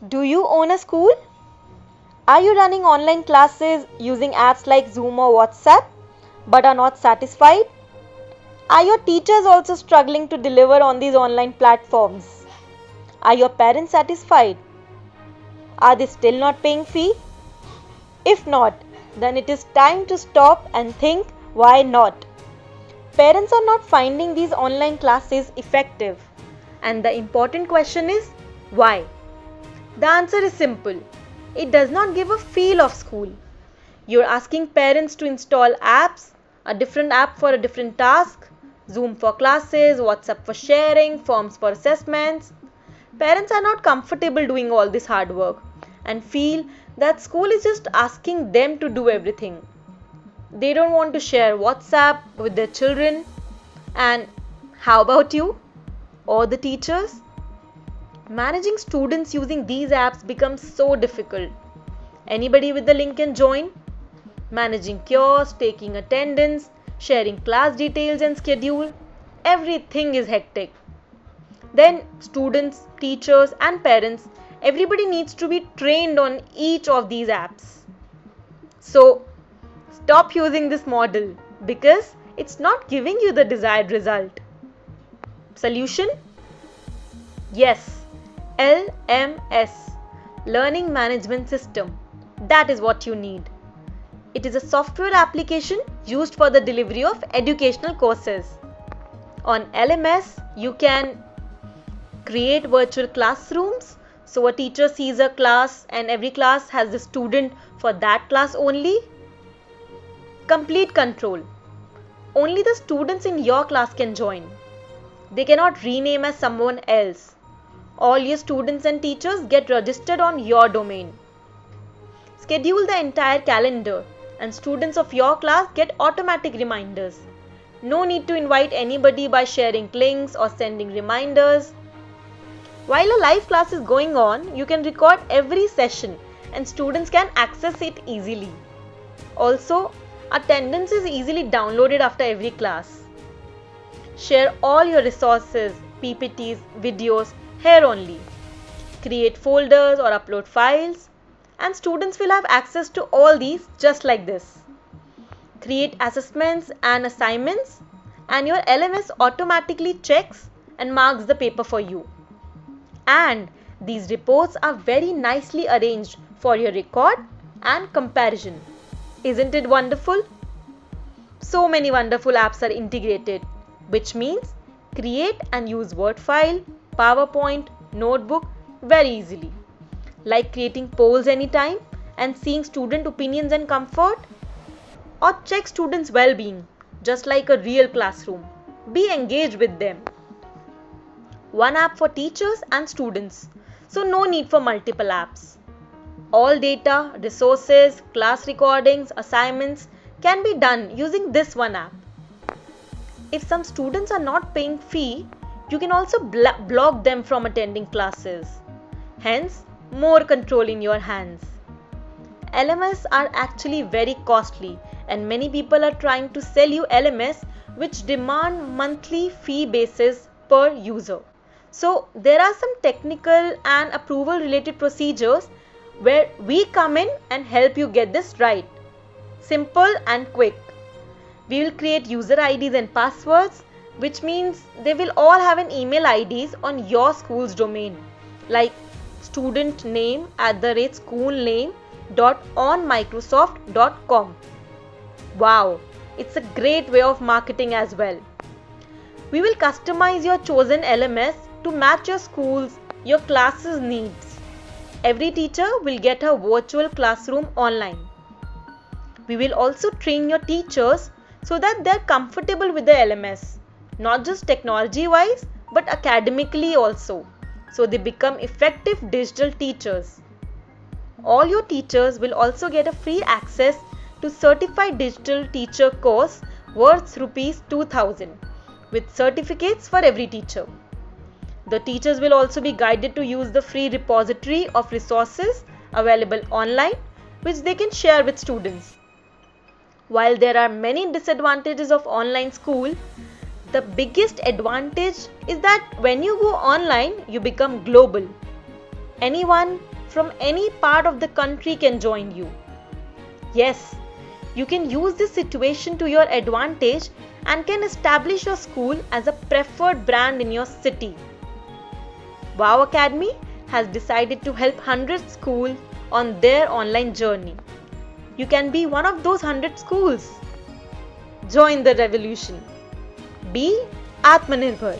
Do you own a school? Are you running online classes using apps like Zoom or WhatsApp but are not satisfied? Are your teachers also struggling to deliver on these online platforms? Are your parents satisfied? Are they still not paying fee? If not, then it is time to stop and think why not. Parents are not finding these online classes effective. And the important question is why? The answer is simple. It does not give a feel of school. You're asking parents to install apps, a different app for a different task, Zoom for classes, WhatsApp for sharing, forms for assessments. Parents are not comfortable doing all this hard work and feel that school is just asking them to do everything. They don't want to share WhatsApp with their children. And how about you? Or the teachers? Managing students using these apps becomes so difficult. Anybody with the link can join. Managing kiosks, taking attendance, sharing class details and schedule, everything is hectic. Then students, teachers and parents, everybody needs to be trained on each of these apps. So stop using this model because it's not giving you the desired result. Solution? Yes, LMS, Learning Management System. That is what you need. It is a software application used for the delivery of educational courses. On LMS, you can create virtual classrooms. So a teacher sees a class and every class has the student for that class only. Complete control. Only the students in your class can join. They cannot rename as someone else. All your students and teachers get registered on your domain. Schedule the entire calendar and students of your class get automatic reminders. No need to invite anybody by sharing links or sending reminders. While a live class is going on, you can record every session and students can access it easily. Also, attendance is easily downloaded after every class. Share all your resources, PPTs, videos here only. Create folders or upload files and students will have access to all these just like this. Create assessments and assignments and your LMS automatically checks and marks the paper for you. And these reports are very nicely arranged for your record and comparison. Isn't it wonderful? So many wonderful apps are integrated, which means create and use Word file, PowerPoint, notebook very easily. Like creating polls anytime and seeing student opinions and comfort. Or check students' well-being, just like a real classroom. Be engaged with them. One app for teachers and students, so no need for multiple apps. All data, resources, class recordings, assignments can be done using this one app. If some students are not paying fee, you can also block them from attending classes. Hence, more control in your hands. LMS are actually very costly and many people are trying to sell you LMS which demand monthly fee basis per user. So there are some technical and approval related procedures where we come in and help you get this right. Simple and quick. We will create user IDs and passwords, which means they will all have an email IDs on your school's domain, like studentname@schoolname.onmicrosoft.com. Wow, it's a great way of marketing as well. We will customize your chosen LMS to match your school's, your class's needs. Every teacher will get a virtual classroom online. We will also train your teachers so that they are comfortable with the LMS, not just technology wise but academically also, so they become effective digital teachers. All your teachers will also get a free access to certified digital teacher course worth rupees 2000 with certificates for every teacher. The teachers will also be guided to use the free repository of resources available online which they can share with students. While there are many disadvantages of online school, the biggest advantage is that when you go online, you become global. Anyone from any part of the country can join you. Yes, you can use this situation to your advantage and can establish your school as a preferred brand in your city. Wow Academy has decided to help 100 schools on their online journey. You can be one of those 100 schools. Join the revolution. Be Atmanirbhar.